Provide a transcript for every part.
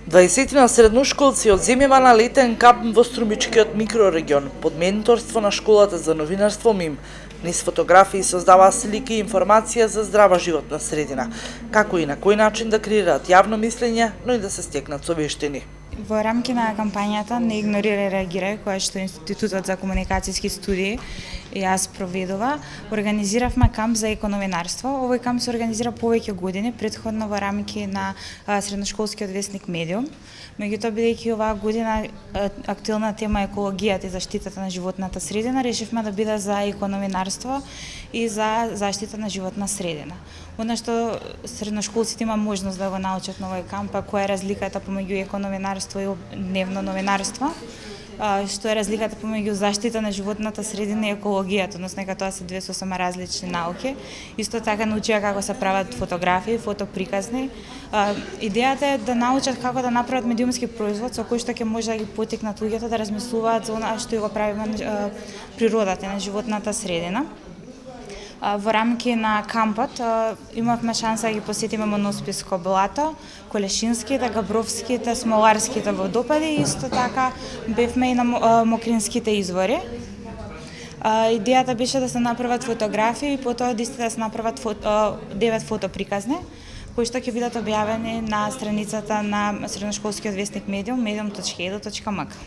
20 средношколци од земјава на летен камп во Струмичкиот микрорегион под менторство на школата за новинарство МИМ. Низ фотографии создаваа слики и информација за здрава животна средина, како и на кој начин да креираат јавно мислење, но и да се стекнат со вештини. Во рамки на кампањата Не игнорирај, реагирај, која што Институтот за комуникацијски студии и јас проведува, организиравме камп за економинарство. Овој камп се организира повеќе години, претходно во рамки на средношколскиот весник Медиум. Меѓутоа, бидејќи оваа година актуелна тема е екологијата и заштитата на животната средина, решивме да биде за економинарство и за заштита на животна средина. Она што средношколците има можност да го научат на овој камп, која е разликата помеѓу економинарство и дневно новинарство, што е разликата помеѓу заштита на животната средина и екологијата, односно дека тоа се две сосема различни науки. Исто така научија како се прават фотографии, фотоприказни. Идејата е да научат како да направат медиумски производ со кој што ќе може да ги поттикнат луѓето да размислуваат за она што го правиме на природата, на животната средина. Во рамки на кампот имавме шанса да ги посетиме Моносписко блато, Колешинските, Габровските, Смоларските водопади и исто така бевме и на Мокринските извори. Идејата беше да се направат фотографии и потоа да се направат 9 фотоприказни, кои што ќе бидат објавени на страницата на средношколскиот весник Медиум, medium.edu.mk.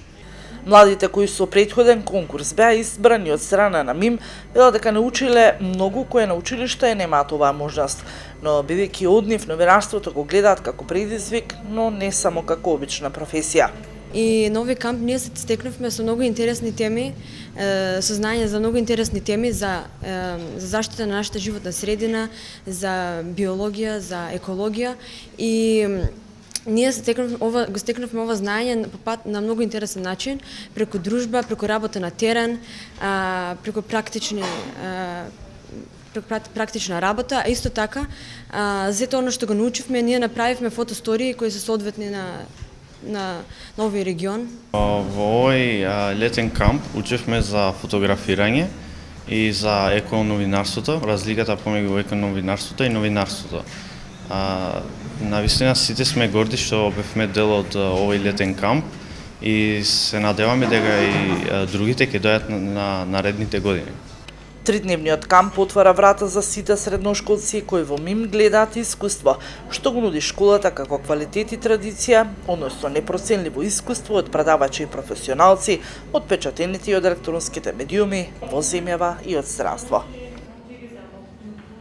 Младите кои со претходен конкурс беа избрани од страна на МИМ, велат дека научиле многу кое на училиште немаат оваа можност, но бидејќи од нив новинарството го гледаат како предизвик, но не само како обична професија. И на овој камп ние се стекнавме со многу интересни теми, со знаење за многу интересни теми за заштита на нашата животна средина, за биологија, за екологија и ние го стекнавме ова знаење на многу интересен начин, преку дружба, преку работа на терен, преку практична работа, а исто така за тоа што го научивме, ние направивме фотостории кои се соодветни на овој регион. Во овој летен камп учевме за фотографирање и за еконовинарството, разликата помеѓу еконовинарството и новинарството. Навистина сите сме горди што бевме дел од овој летен камп и се надеваме дека и другите ќе дојдат на наредните години. Тридневниот камп отвара врата за сите средношколци кои во МИМ гледаат искуство, што го нуди школата како квалитет и традиција, односно непроценливо искуство од предавачи и професионалци, од печатените и од електронските медиуми во земјава и од странство.